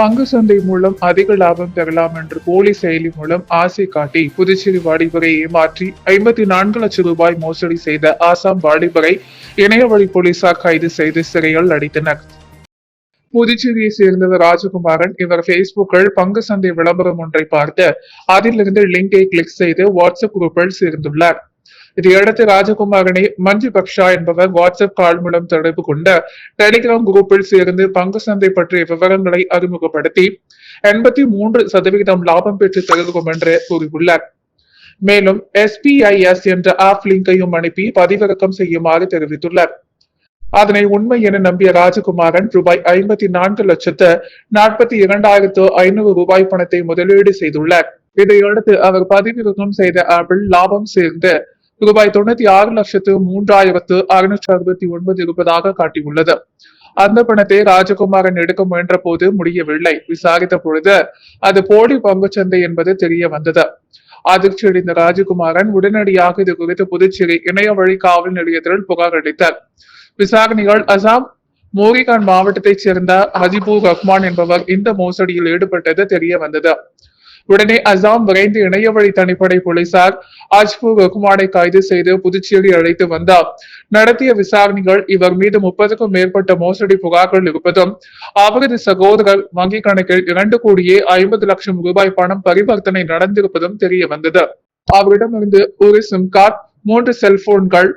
பங்கு சந்தை மூலம் அதிக லாபம் பெறலாம் என்று போலி செயலி மூலம் ஆசை காட்டி புதுச்சேரி வாலிபரை ஏமாற்றி 54 லட்சம் ரூபாய் மோசடி செய்த ஆசாம் வாலிபரை இணையவழி போலீசார் கைது செய்து சிறையில் அடைத்தனர். புதுச்சேரியை சேர்ந்தவர் ராஜகுமாரன். இவர் பேஸ்புக்கில் பங்கு சந்தை விளம்பரம் ஒன்றை பார்த்து அதிலிருந்து லிங்கை கிளிக் செய்து வாட்ஸ்அப் குரூப்பில் சேர்ந்துள்ளார். இதையடுத்து ராஜகுமாரனை மஞ்சு பக்ஷா என்பவர் வாட்ஸ்அப் கால் மூலம் தொடர்பு கொண்ட டெலிகிராம் குரூப்பில் சேர்ந்து பங்கு சந்தை பற்றிய விவரங்களை அறிமுகப்படுத்தி 83% லாபம் பெற்று தருகிறோம் என்று கூறியுள்ளார். மேலும் SPIS என்ற ஆப் லிங்கையும் அனுப்பி பதிவிறக்கம் செய்யுமாறு தெரிவித்துள்ளார். அதனை உண்மை என நம்பிய ராஜகுமாரன் ரூபாய் 54,42,500 ரூபாய் பணத்தை முதலீடு செய்துள்ளார். இதையடுத்து அவர் பதிவிறக்கம் செய்த ஆப்பில் லாபம் சேர்ந்து ரூபாய் 96,03,669 இருப்பதாக காட்டியுள்ளது. அந்த பணத்தை ராஜகுமாரன் எடுக்க முயன்ற போது முடியவில்லை. விசாரித்த பொழுது அது போலி பங்குச்சந்தை என்பது தெரிய வந்தது. அதிர்ச்சியடைந்த ராஜகுமாரன் உடனடியாக இது குறித்து புதுச்சேரி இணைய வழி காவல் நிலையத்தில் புகார் அளித்தார். விசாரணைகள் அசாம் மோரிகான் மாவட்டத்தைச் சேர்ந்த ஹஜிபுர் ரஹ்மான் என்பவர் இந்த மோசடியில் ஈடுபட்டது தெரிய வந்தது. உடனே அசாம் விரைந்து இணையவழி தனிப்படை போலீசார் ஹஜிபுர் ரஹ்மானை கைது செய்து புதுச்சேரி அழைத்து வந்தார். நடத்திய விசாரணைகள் இவர் மீது 30க்கும் மேற்பட்ட மோசடி புகார்கள் இருப்பதும் அவரது சகோதரர் வங்கி கணக்கில் 2,50,00,000 ரூபாய் பணம் பரிவர்த்தனை நடந்திருப்பதும் தெரிய வந்தது. அவரிடமிருந்து ஒரு சிம் கார்டு, 3 செல்போன்கள்,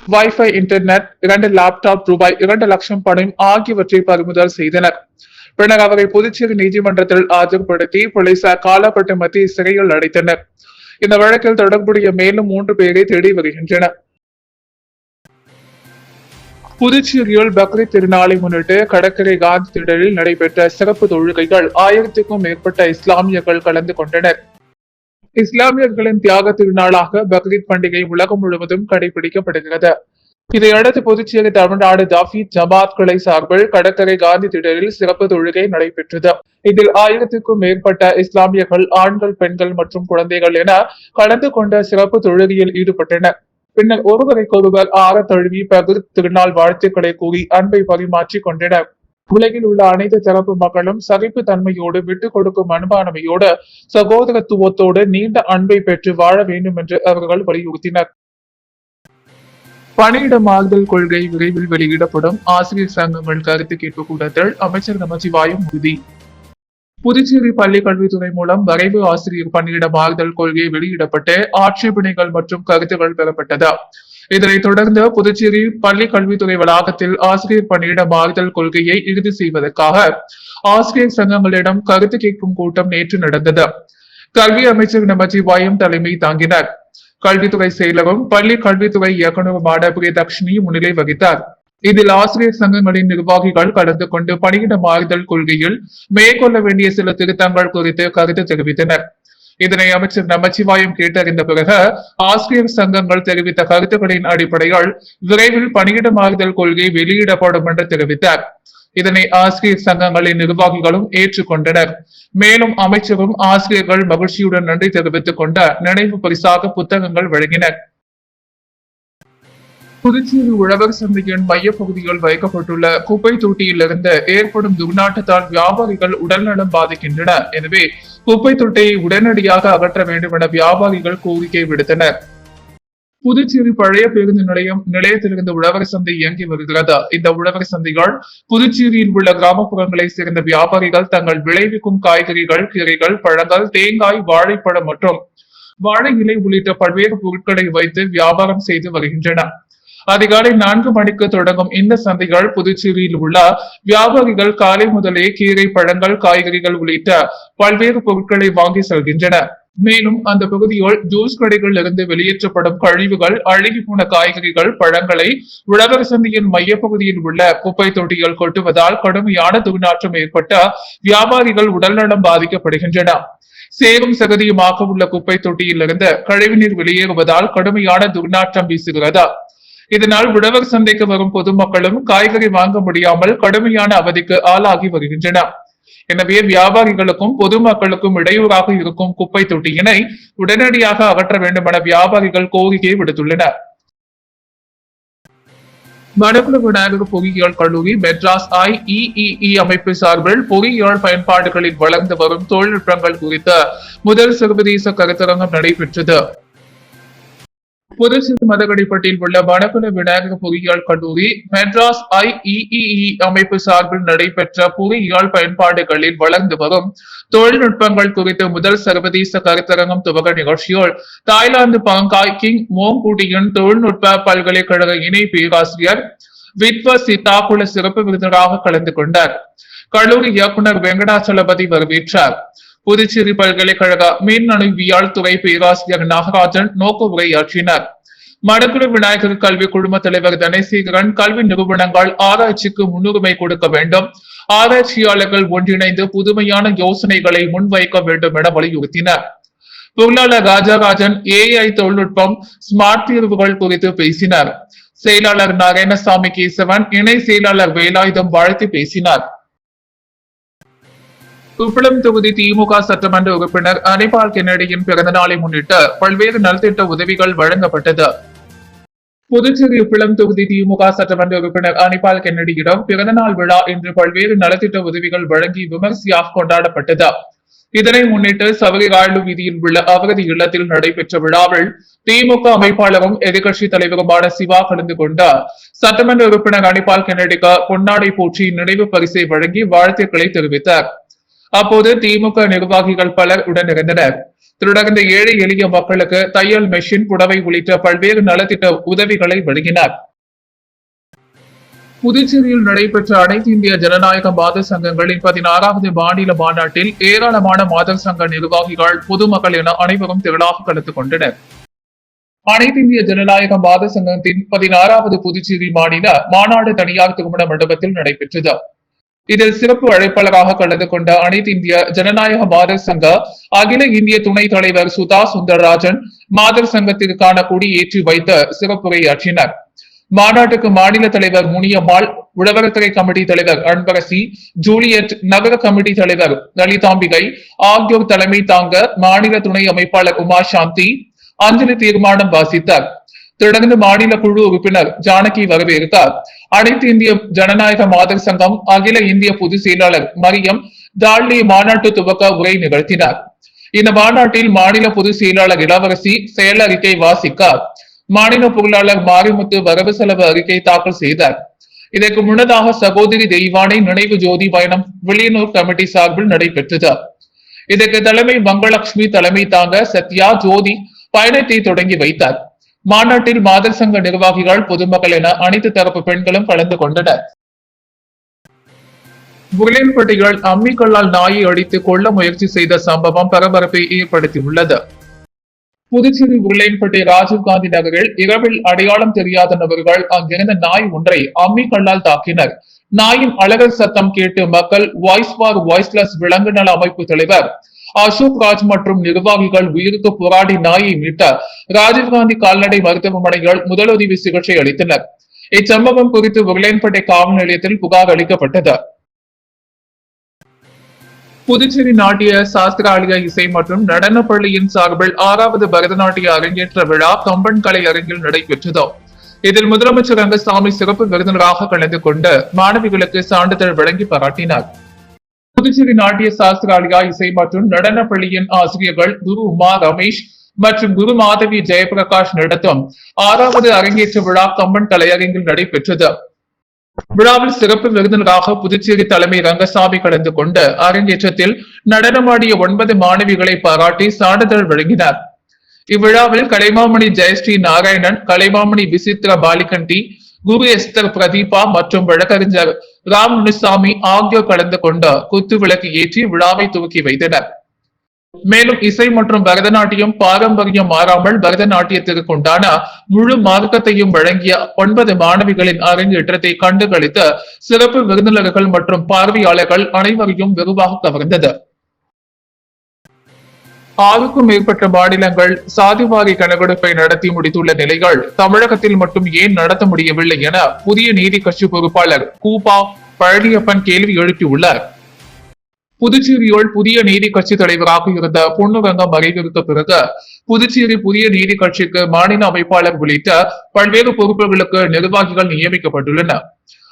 வைஃபை இன்டர்நெட், 2 லேப்டாப், ரூபாய் 2 லட்சம் பணம் ஆகியவற்றை பறிமுதல் செய்தனர். பின்னர் அவரை புதுச்சேரி நீதிமன்றத்தில் ஆஜர்படுத்தி போலீசார் காலாப்பட்டு மத்திய சிறையில் அடைத்தனர். இந்த வழக்கில் தொடர்புடைய மேலும் 3 பேரை தேடி வருகின்றனர். புதுச்சேரியில் பக்ரீத் திருநாளை முன்னிட்டு கடற்கரை காந்தி திடலில் நடைபெற்ற சிறப்பு தொழுகைகள் 1000க்கும் மேற்பட்ட இஸ்லாமியர்கள் கலந்து கொண்டனர். இஸ்லாமியர்களின் தியாக திருநாளாக பக்ரீத் பண்டிகை உலகம் முழுவதும் கடைபிடிக்கப்படுகிறது. இதையடுத்து புதுச்சேரி தமிழ்நாடு தஃபீத் ஜமாத் கிளை சார்பில் கடற்கரை காந்தி திடலில் சிறப்பு தொழுகை நடைபெற்றது. இதில் 1000க்கும் மேற்பட்ட இஸ்லாமியர்கள் ஆண்கள், பெண்கள் மற்றும் குழந்தைகள் என கலந்து கொண்ட சிறப்பு தொழுகையில் ஈடுபட்டனர். பின்னர் ஒருவரைக்கொருவர் ஆற தழுவி பக்ரீத் திருநாள் வாழ்த்துக்களை கூறி அன்பை பரிமாற்றிக் கொண்டனர். உலகில் உள்ள அனைத்து தரப்பு மக்களும் சகிப்பு தன்மையோடு விட்டுக் கொடுக்கும் மனப்பான்மையோடு சகோதரத்துவத்தோடு நீண்ட அன்பை பெற்று வாழ வேண்டும் என்று அவர்கள் வலியுறுத்தினர். பணியிட மாறுதல் கொள்கை விரைவில் வெளியிடப்படும். ஆசிரியர் சங்கங்கள் கருத்து கேட்பு கூட்டத்தில் அமைச்சர் நமச்சிவாயம் உறுதி. புதுச்சேரி பள்ளி கல்வித்துறை மூலம் வரைவு ஆசிரியர் பணியிட மாறுதல் கொள்கை வெளியிடப்பட்டு ஆட்சேபனைகள் மற்றும் கருத்துகள் பெறப்பட்டது. இதனைத் தொடர்ந்து புதுச்சேரி பள்ளி கல்வித்துறை வளாகத்தில் ஆசிரியர் பணியிட மாறுதல் கொள்கையை இறுதி செய்வதற்காக ஆசிரியர் சங்கங்களிடம் கருத்து கேட்கும் கூட்டம் நேற்று நடந்தது. கல்வி அமைச்சர் நமச்சிவாயம் தலைமை தாங்கினார். கல்வித்துறை செயலரும் பள்ளி கல்வித்துறை இயக்குநருமான பிரியதர்ஷினி முன்னிலை வகித்தார். இதில் ஆசிரியர் சங்கங்களின் நிர்வாகிகள் கலந்து கொண்டு பணியிட மாறுதல் கொள்கையில் மேற்கொள்ள வேண்டிய சில திருத்தங்கள் குறித்து கருத்து தெரிவித்தனர். இதனை அமைச்சர் நமச்சிவாயம் கேட்டறிந்த பிறகு ஆசிரியர் சங்கங்கள் தெரிவித்த கருத்துக்களின் அடிப்படையில் விரைவில் பணியிட மாறுதல் கொள்கை வெளியிடப்படும் என்று தெரிவித்தார். இதனை ஆசிரியர் சங்கங்களின் நிர்வாகிகளும் ஏற்றுக்கொண்டனர். மேலும் அமைச்சரும் ஆசிரியர்கள் மகிழ்ச்சியுடன் நன்றி தெரிவித்துக் கொண்ட நினைவு பரிசாக புத்தகங்கள் வழங்கினர். புதுச்சேரி உழவர் சந்தையின் மையப்பகுதியில் வைக்கப்பட்டுள்ள குப்பை தொட்டியிலிருந்து ஏற்படும் துர்நாற்றத்தால் வியாபாரிகள் உடல்நலம் பாதிக்கின்றன. எனவே குப்பை தொட்டியை உடனடியாக அகற்ற வேண்டும் என வியாபாரிகள் கோரிக்கை விடுத்தனர். புதுச்சேரி பழைய பேருந்து நிலையத்திலிருந்து உழவர் சந்தை இயங்கி வருகிறது. இந்த உழவர் சந்தைகள் புதுச்சேரியில் உள்ள கிராமப்புறங்களை சேர்ந்த வியாபாரிகள் தங்கள் விளைவிக்கும் காய்கறிகள், கீரைகள், பழங்கள், தேங்காய், வாழைப்பழம் மற்றும் வாழை இலை உள்ளிட்ட பல்வேறு பொருட்களை வைத்து வியாபாரம் செய்து வருகின்றனர். அதிகாலை 4 மணிக்கு தொடங்கும் இந்த சந்தைகள் புதுச்சேரியில் உள்ள வியாபாரிகள் காலை முதலே கீரை, பழங்கள், காய்கறிகள் உள்ளிட்ட பல்வேறு பொருட்களை வாங்கி செல்கின்றனர். மேலும் அந்த பகுதியில் ஜூஸ் கடைகளில் இருந்து வெளியேற்றப்படும் கழிவுகள், அழுகி போன காய்கறிகள், பழங்களை உழவர் சந்தையின் மையப்பகுதியில் உள்ள குப்பை தொட்டியில் கொட்டுவதால் கடுமையான துர்நாற்றம் ஏற்பட்ட வியாபாரிகள் உடல்நலம் பாதிக்கப்படுகின்றனர். சேரும் சகதியுமாக உள்ள குப்பை தொட்டியிலிருந்து கழிவுநீர் வெளியேறுவதால் கடுமையான துர்நாற்றம் வீசுகிறது. இதனால் உழவர் சந்தைக்கு வரும் பொதுமக்களும் காய்கறி வாங்க முடியாமல் கடுமையான அவதிக்கு ஆளாகி வருகின்றனர். எனவே வியாபாரிகளுக்கும் பொதுமக்களுக்கும் இடையூறாக இருக்கும் குப்பை தொட்டியினை உடனடியாக அகற்ற வேண்டும் என வியாபாரிகள் கோரிக்கை விடுத்துள்ளனர். மணக்குள விநாயகர் பொறியியல் கல்லூரி மெட்ராஸ் IEEE அமைப்பு சார்பில் பொறியியல் பயன்பாடுகளில் வளர்ந்து வரும் தொழில்நுட்பங்கள் குறித்த முதல் சர்வதேச கருத்தரங்கம் நடைபெற்றது. புதுச்சேரி மதகடிப்பட்டில் உள்ள மணக்குள விநாயகர் பொறியியல் கல்லூரி மெட்ராஸ் IEEE அமைப்பு சார்பில் நடைபெற்ற பொறியியல் பயன்பாடுகளில் வளர்ந்து வரும் தொழில்நுட்பங்கள் குறித்த முதல் சர்வதேச கருத்தரங்கம் துவக்க நிகழ்ச்சியில் தாய்லாந்து பாங்காய் கிங் மோங்குடியின் தொழில்நுட்ப பல்கலைக்கழக இணை பேராசிரியர் வித்வ சித்தாகுல சிறப்பு விருந்தினராக கலந்து கொண்டார். கல்லூரி இயக்குநர் வெங்கடாச்சலபதி வரவேற்றார். புதுச்சேரி பல்கலைக்கழக மின்னணுவியல் துறை பேராசிரியர் நாகராஜன் நோக்க உரையாற்றினார். மணக்குள விநாயகர் கல்வி குழும தலைவர் தனசேகரன் கல்வி நிறுவனங்கள் ஆராய்ச்சிக்கு முன்னுரிமை கொடுக்க வேண்டும், ஆராய்ச்சியாளர்கள் ஒன்றிணைந்து புதுமையான யோசனைகளை முன்வைக்க வேண்டும் என வலியுறுத்தினார். பொருளாளர் ராஜராஜன் AI தொழில்நுட்பம் ஸ்மார்ட் தீர்வுகள் குறித்து பேசினார். செயலாளர் நாராயணசாமி கேசவன், இணை செயலாளர் வேலாயுதம் வாழ்த்து பேசினார். உப்பளம் தொகுதி திமுக சட்டமன்ற உறுப்பினர் அனிபால் கென்னடியின் பிறந்த நாளை முன்னிட்டு பல்வேறு நலத்திட்ட உதவிகள் வழங்கப்பட்டது. புதுச்சேரி உப்பளம் தொகுதி திமுக சட்டமன்ற உறுப்பினர் அனிபால் கென்னடியிடம் பிறந்தநாள் விழா இன்று பல்வேறு நலத்திட்ட உதவிகள் வழங்கி விமர்சையாக கொண்டாடப்பட்டது. இதனை முன்னிட்டு சவரிராயலு வீதியில் உள்ள அவரது இல்லத்தில் நடைபெற்ற விழாவில் திமுக அமைப்பாளரும் எதிர்கட்சி தலைவருமான சிவா கலந்து கொண்ட சட்டமன்ற உறுப்பினர் அனிபால் கென்னடிக்கு பொன்னாடை போற்றி நினைவு பரிசை வழங்கி வாழ்த்துக்களை தெரிவித்தார். அப்போது திமுக நிர்வாகிகள் பலர் உடனிருந்தனர். தொடர்ந்து ஏழை எளிய மக்களுக்கு தையல் மெஷின், புடவை உள்ளிட்ட பல்வேறு நலத்திட்ட உதவிகளை வழங்கினார். புதுச்சேரியில் நடைபெற்ற அனைத்து இந்திய ஜனநாயக மாதர் சங்கங்களின் 16வது மாநில மாநாட்டில் ஏராளமான மாதர் சங்க நிர்வாகிகள், பொதுமக்கள் என அனைவரும் திரளாக கலந்து கொண்டனர். அனைத்து இந்திய ஜனநாயக மாதர் சங்கத்தின் 16வது புதுச்சேரி மாநில மாநாடு தனியார் திருமண மண்டபத்தில் நடைபெற்றது. இதில் சிறப்பு அழைப்பாளராக கலந்து கொண்ட அனைத்து இந்திய ஜனநாயக மாதர் சங்க அகில இந்திய துணைத் தலைவர் சுதா சுந்தரராஜன் மாதர் சங்கத்திற்கான கொடி ஏற்றி வைத்து சிறப்புரையாற்றினார். மாநாட்டுக்கு மாநில தலைவர் முனியம்மாள், உழவர்கரை கமிட்டி தலைவர் அன்பரசி, ஜூலியட், நகர கமிட்டி தலைவர் லலிதாம்பிகை ஆகியோர் தலைமை தாங்க மாநில துணை அமைப்பாளர் உமா சாந்தி அஞ்சலி தீர்மானம் வாசித்தார். தொடர்ந்து மாநில குழு உறுப்பினர் ஜானகி வரவேற்றார். அனைத்து இந்திய ஜனநாயக மாதர் சங்கம் அகில இந்திய பொதுச் செயலாளர் மரியம் தாழ்லி மாநாட்டு துவக்க உரை நிகழ்த்தினார். இந்த மாநாட்டில் மாநில பொதுச் செயலாளர் இளவரசி செயல் அறிக்கை வாசிக்கார். மாநில பொருளாளர் மாரிமுத்து வரவு செலவு அறிக்கை தாக்கல் செய்தார். இதற்கு முன்னதாக சகோதரி தெய்வானை நினைவு ஜோதி பயணம் வில்லியனூர் கமிட்டி சார்பில் நடைபெற்றது. இதற்கு தலைமை மங்களலட்சுமி தலைமை தாங்க சத்யா ஜோதி பயணத்தை தொடங்கி வைத்தார். மாநாட்டில் மாதர் சங்க நிர்வாகிகள், பொதுமக்கள் என அனைத்து தரப்பு பெண்களும் கலந்து கொண்டனர். உருளையன்பட்டியில் அம்மிக்கல்லால் நாயை அடித்து கொல்ல முயற்சி செய்த சம்பவம் பரபரப்பை ஏற்படுத்தியுள்ளது. புதுச்சேரி உருளையன்பட்டி ராஜீவ்காந்தி நகரில் இரவில் அடையாளம் தெரியாத நபர்கள் அங்கிருந்த நாய் ஒன்றை அம்மிக்கல்லால் தாக்கினர். நாயின் அலறல் சத்தம் கேட்டு மக்கள் வாய்ஸ் ஃபார் வாய்ஸ்லெஸ் விலங்கு நல அமைப்பு தலைவர் அசோக் ராஜ் மற்றும் நிர்வாகிகள் உயிருக்கு போராடி நாயை மீட்ட ராஜீவ்காந்தி கால்நடை மருத்துவமனையில் முதலுதவி சிகிச்சை அளித்தனர். இச்சம்பவம் குறித்து உருளையன்பேட்டை காவல் நிலையத்தில் புகார் அளிக்கப்பட்டது. புதுச்சேரி நாட்டிய சாஸ்திராலய இசை மற்றும் நடன பள்ளியின் சார்பில் 6வது பரதநாட்டிய அரங்கேற்ற விழா கம்பன் கலை அரங்கில் நடைபெற்றது. இதில் முதலமைச்சர் ரங்கசாமி சிறப்பு விருந்தினராக கலந்து கொண்டு மாணவிகளுக்கு சான்றிதழ் வழங்கி பாராட்டினார். புதுச்சேரி நாட்டிய சாஸ்திராலயா இசை மற்றும் நடன பள்ளியின் ஆசிரியர்கள் குரு உமா ரமேஷ் மற்றும் குரு மாதவி ஜெயபிரகாஷ் நடத்தும் 6வது அரங்கேற்ற விழா கம்பன் கலையரங்கில் நடைபெற்றது. விழாவில் சிறப்பு விருந்தினராக புதுச்சேரி தலைமை ரங்கசாமி கலந்து கொண்டு அரங்கேற்றத்தில் நடனமாடிய 9 மாணவிகளை பாராட்டி சான்றிதழ் வழங்கினார். இவ்விழாவில் கலைமாமணி ஜெயஸ்ரீ நாராயணன், கலைமாமணி விசித்ரா பாலிகண்டி, குரு எஸ்தர் பிரதீபா மற்றும் வழக்கறிஞர் ராம் முனுசாமி ஆகியோர் கலந்து கொண்டு குத்து விளக்கு ஏற்றி விழாவை துவக்கி வைத்தனர். மேலும் இசை மற்றும் பரதநாட்டியம் பாரம்பரியம் மாறாமல் பரதநாட்டியத்திற்குண்டான முழு மார்க்கத்தையும் வழங்கிய 9 மாணவிகளின் அரங்கேற்றத்தை கண்டுகளித்த சிறப்பு விருந்தினர்கள் மற்றும் பார்வையாளர்கள் அனைவரையும் வெகுவாக கவர்ந்தது. 6க்கும் மேற்பட்ட மாநிலங்கள் சாதிவாரி கணக்கெடுப்பை நடத்தி முடித்துள்ள நிலைகள் தமிழகத்தில் மட்டும் ஏன் நடத்த முடியவில்லை என புதிய நீதி கட்சி பொறுப்பாளர் கூபா பழனியப்பன் கேள்வி எழுப்பியுள்ளார். புதுச்சேரியில் புதிய நீதி கட்சி தலைவராக இருந்த பொன்னுரங்கம் மறைவிற்கு பிறகு புதுச்சேரி புதிய நீதி கட்சிக்கு மாநில அமைப்பாளர் உள்ளிட்ட பல்வேறு பொறுப்புகளுக்கு நிர்வாகிகள் நியமிக்கப்பட்டுள்ளனர்.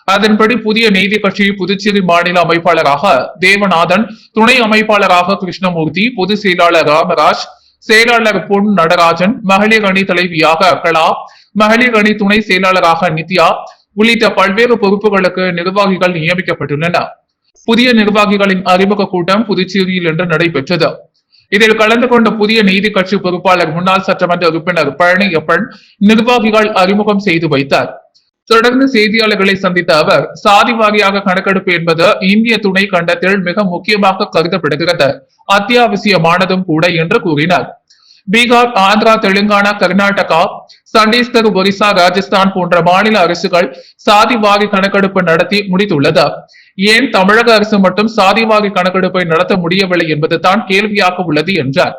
அதன்படி புதிய நீதி கட்சி புதுச்சேரி மாநில அமைப்பாளராக தேவநாதன், துணை அமைப்பாளராக கிருஷ்ணமூர்த்தி, பொதுச் செயலாளர் ராமராஜ், செயலாளர் பொன் நடராஜன், மகளிர் அணி தலைவியாக கலா, மகளிர் அணி துணை செயலாளராக நித்யா உள்ளிட்ட பல்வேறு பொறுப்புகளுக்கு நிர்வாகிகள் நியமிக்கப்பட்டுள்ளனர். புதிய நிர்வாகிகளின் அறிமுக கூட்டம் புதுச்சேரியில் இன்று நடைபெற்றது. இதில் கலந்து கொண்ட புதிய நீதி கட்சி பொறுப்பாளர் முன்னாள் சட்டமன்ற உறுப்பினர் பழனியப்பன் நிர்வாகிகள் அறிமுகம் செய்து வைத்தார். தொடர்ந்து செய்தியாளர்களை சந்தித்த அவர், சாதி வாரியாக கணக்கெடுப்பு என்பது இந்திய துணை கண்டத்தில் மிக முக்கியமாக கருதப்படுகிறது, அத்தியாவசியமானதும் கூட என்று கூறினார். பீகார், ஆந்திரா, தெலுங்கானா, கர்நாடகா, சத்தீஸ்கர், ஒரிசா, ராஜஸ்தான் போன்ற மாநில அரசுகள் சாதிவாரி கணக்கெடுப்பு நடத்தி முடித்துள்ளது. ஏன் தமிழக அரசு மட்டும் சாதிவாரி கணக்கெடுப்பை நடத்த முடியவில்லை என்பதுதான் கேள்வியாக உள்ளது என்றார்.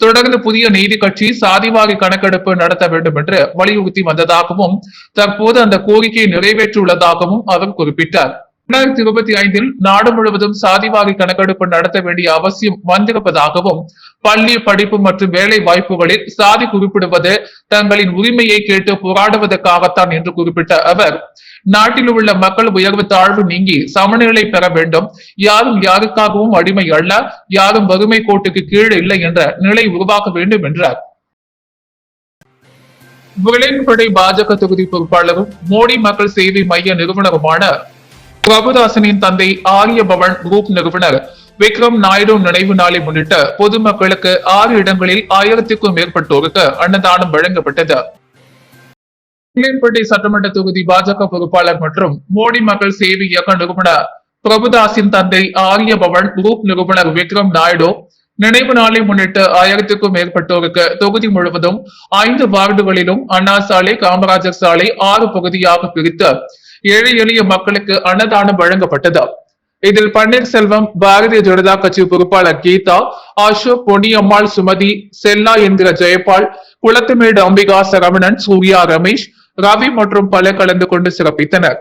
தொடர்ந்து புதிய நீதி கட்சி சாதிவாரி கணக்கெடுப்பு நடத்த வேண்டும் என்று வலியுறுத்தி வந்ததாகவும் தற்போது அந்த கோரிக்கையை நிறைவேற்றியுள்ளதாகவும் அவர் குறிப்பிட்டார். 2025 நாடு முழுவதும் சாதிவாரி கணக்கெடுப்பு நடத்த வேண்டிய அவசியம் வந்திருப்பதாகவும் பள்ளி படிப்பு மற்றும் வேலை வாய்ப்புகளில் சாதி குறிப்பிடுவது தங்களின் உரிமையை கேட்டு போராடுவதற்காகத்தான் என்று குறிப்பிட்ட அவர், நாட்டில் உள்ள மக்கள் உயர்வு தாழ்வு நீங்கி சமநிலை பெற வேண்டும், யாரும் யாருக்காகவும் அடிமை அல்ல, யாரும் வறுமை கோட்டுக்கு கீழே இல்லை என்ற நிலை உருவாக்க வேண்டும் என்றார். விளையாட்டுப்படை பாஜக தொகுதி பொறுப்பாளரும் மோடி மக்கள் சேவை மைய நிறுவனருமான பிரபுதாசனின் தந்தை ஆரிய பவன் குரூப் நிறுவனர் விக்ரம் நாயுடு நினைவு நாளை முன்னிட்டு பொதுமக்களுக்கு 6 இடங்களில் 1000க்கும் மேற்பட்டோருக்கு அன்னதானம் வழங்கப்பட்டது. விளையாட்டுப்படை சட்டமன்ற தொகுதி பாஜக பொறுப்பாளர் மற்றும் மோடி மக்கள் சேவை இயக்க நிறுவனர் பிரபுதாசின் தந்தை ஆரிய பவன் குரூப் நிறுவனர் விக்ரம் நாயுடு நினைவு நாளை முன்னிட்டு 1000க்கும் மேற்பட்டோருக்கு தொகுதி முழுவதும் 5 வார்டுகளிலும் அண்ணா சாலை, காமராஜர் சாலை 6 பகுதியாக பிரித்து ஏழை எளிய மக்களுக்கு அன்னதானம் வழங்கப்பட்டது. இதில் பன்னீர்செல்வம், பாரதிய ஜனதா கட்சி பொறுப்பாளர் கீதா, அசோக், பொன்னியம்மாள், சுமதி, செல்லா என்கிற ஜெயபால், குளத்துமேடு அம்பிகா, சரவணன், சூர்யா, ரமேஷ், ரவி மற்றும் பலர் கலந்து கொண்டு சிறப்பித்தனர்.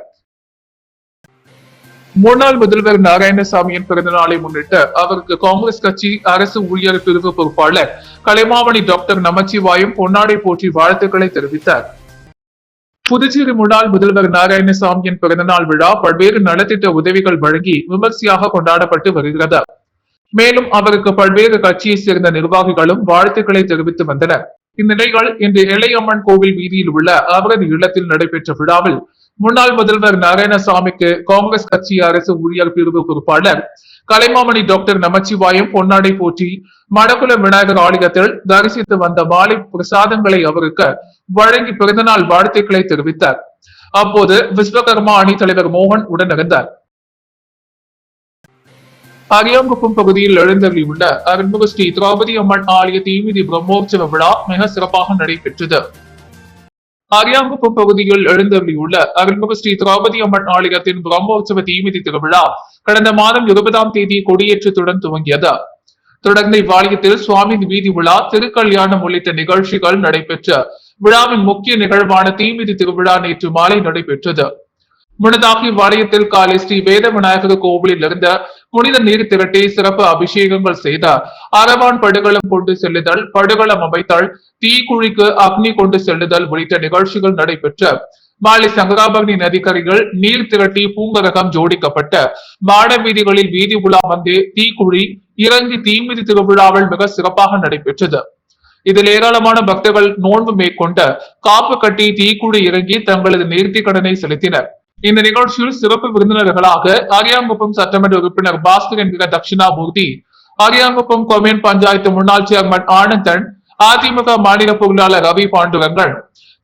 முன்னாள் முதல்வர் நாராயணசாமியின் பிறந்த நாளை முன்னிட்டு அவருக்கு காங்கிரஸ் கட்சி அரசு ஊழியர் பிரிவு பொறுப்பாளர் கலைமாமணி டாக்டர் நமச்சிவாயம் பொன்னாடை போற்றி வாழ்த்துக்களை தெரிவித்தார். புதுச்சேரி முன்னாள் முதல்வர் நாராயணசாமியின் பிறந்தநாள் விழா பல்வேறு நலத்திட்ட உதவிகள் வழங்கி விமர்சையாக கொண்டாடப்பட்டு வருகிறது. மேலும் அவருக்கு பல்வேறு கட்சியை சேர்ந்த நிர்வாகிகளும் வாழ்த்துக்களை தெரிவித்து வந்தனர். இந்நிலையில் இன்று இளையம்மன் கோவில் வீதியில் உள்ள அவரது இல்லத்தில் நடைபெற்ற விழாவில் முன்னாள் முதல்வர் நாராயணசாமிக்கு காங்கிரஸ் கட்சி அரசு ஊழியர் பிரிவு பொறுப்பாளர் கலைமாமணி டாக்டர் நமச்சிவாயம் பொன்னாடை போற்றி மடக்குளம் விநாயகர் ஆலயத்தில் தரிசித்து வந்த மாலை பிரசாதங்களை அவருக்கு வழங்கி பிறந்தநாள் வாழ்த்துக்களை தெரிவித்தார். அப்போது விஸ்வகர்மா அணி தலைவர் மோகன் உடனிருந்தார். அரியாங்குப்பம் பகுதியில் எழுந்தருளியுள்ள அருள்மிகு ஸ்ரீ திரௌபதி அம்மன் ஆலய தீமிதி பிரம்மோற்சவ விழா மிக சிறப்பாக நடைபெற்றது. அரியாங்குப்பம் பகுதியில் எழுந்தருளியுள்ள அருள்மிகு ஸ்ரீ திரௌபதி அம்மன் ஆலயத்தின் பிரம்மோற்சவ தீமிதி திருவிழா கடந்த மாதம் 20ஆம் தேதி கொடியேற்றத்துடன் துவங்கியது. தொடர்ந்து இவ்வாலயத்தில் சுவாமி வீதி விழா, திருக்கல்யாணம் உள்ளிட்ட நிகழ்ச்சிகள் நடைபெற்ற விழாவின் முக்கிய நிகழ்வான தீமிதி திருவிழா நேற்று மாலை நடைபெற்றது. முன்னதாக இவ்வாலயத்தில் காலை ஸ்ரீ வேத விநாயகர் கோவிலில் இருந்த புனித நீர் திரட்டி சிறப்பு அபிஷேகங்கள் செய்த அரவான் படுகளம் கொண்டு செல்லுதல், படுகளம் அமைத்தல், தீக்குழிக்கு அக்னி கொண்டு செல்லுதல் உள்ளிட்ட நிகழ்ச்சிகள் நடைபெற்ற மாலை சங்கராபரணி நதிக்கரையில் நீர் திரட்டி பூங்கரகம் ஜோடிக்கப்பட்ட மாட வீதிகளில் வீதி உலா வந்து தீக்குழி இறங்கி தீமிதி திருவிழாவில் மிக சிறப்பாக நடைபெற்றது. இதில் ஏராளமான பக்தர்கள் நோன்பு மேற்கொண்ட காப்பு கட்டி தீக்குழி இறங்கி தங்களது நேர்த்தி கடனை செலுத்தினர். இந்த நிகழ்ச்சியில் சிறப்பு விருந்தினர்களாக அரியாங்குப்பம் சட்டமன்ற உறுப்பினர் பாஸ்கர் என்கிற தட்சிணாமூர்த்தி, அரியாங்குப்பம் கொம்யூன் பஞ்சாயத்து முன்னாள் சேர்மன் ஆனந்தன், அதிமுக மாநில பொருளாளர் ரவி பாண்டுரங்கன்,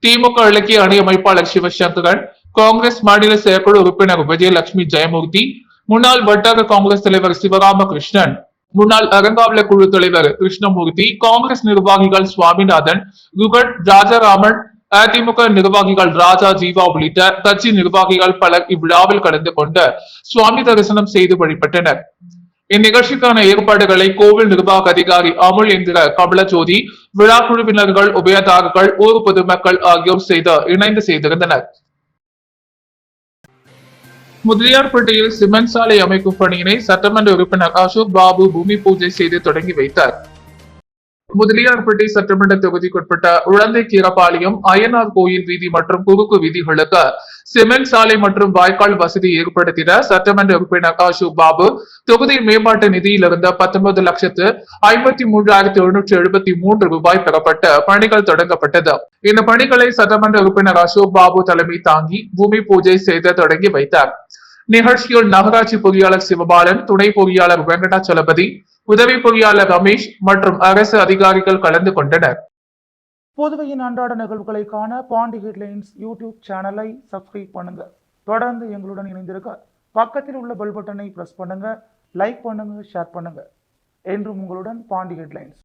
திமுக இலக்கிய அணி அமைப்பாளர் சிவசங்கரன், காங்கிரஸ் மாநில செயற்குழு உறுப்பினர் விஜயலட்சுமி ஜெயமூர்த்தி, முன்னாள் வட்டார காங்கிரஸ் தலைவர் சிவராமகிருஷ்ணன், முன்னாள் அறங்காவல குழு தலைவர் கிருஷ்ணமூர்த்தி, காங்கிரஸ் நிர்வாகிகள் சுவாமிநாதன், குகட், ராஜாராமன், அதிமுக நிர்வாகிகள் ராஜா, ஜீவா உள்ளிட்ட கட்சி நிர்வாகிகள் பலர் இவ்விழாவில் கலந்து கொண்டு சுவாமி தரிசனம் செய்து வழிபட்டனர். இந்நிகழ்ச்சிக்கான ஏற்பாடுகளை கோவில் நிர்வாக அதிகாரி அமுல் என்கிற கமலஜோதி, விழா குழுவினர்கள், உபயதாரர்கள், ஊர் பொதுமக்கள் ஆகியோர் இணைந்து செய்திருந்தனர். முதலியார்பேட்டையில் சிமெண்ட் சாலை அமைக்கும் பணியினை சட்டமன்ற உறுப்பினர் அசோக் பாபு பூமி பூஜை செய்து தொடங்கி வைத்தார். முதலியார்பேட்டை சட்டமன்ற தொகுதிக்குட்பட்ட உழந்தை கீரபாளையம் அய்யனார் கோயில் வீதி மற்றும் குறுக்கு வீதிகளுக்கு சிமெண்ட் சாலை மற்றும் வாய்க்கால் வசதி ஏற்படுத்திட சட்டமன்ற உறுப்பினர் அசோக் பாபு தொகுதி மேம்பாட்டு நிதியிலிருந்து 19,53,773 ரூபாய் பெறப்பட்டு பணிகள் தொடங்கப்பட்டது. இந்த பணிகளை சட்டமன்ற உறுப்பினர் அசோக் பாபு தலைமை தாங்கி பூமி பூஜை செய்து தொடங்கி வைத்தார். நிகழ்ச்சியில் நகராட்சி பொறியாளர் சிவபாலன், துணை பொறியாளர் வெங்கடாச்சலபதி, உதவி பொறியாளர் ரமேஷ் மற்றும் அரசு அதிகாரிகள் கலந்து கொண்டனர். புதுவையின் அன்றாட நிகழ்வுகளை காண பாண்டி ஹெட்லைன்ஸ் யூடியூப் சேனலை சப்ஸ்கிரைப் பண்ணுங்க. தொடர்ந்து எங்களுடன் இணைந்திருக்க பக்கத்தில் உள்ள பெல் பட்டனை பிரஸ் பண்ணுங்க. லைக் பண்ணுங்க, ஷேர் பண்ணுங்க. என்றும் உங்களுடன் பாண்டி ஹெட்லைன்ஸ்.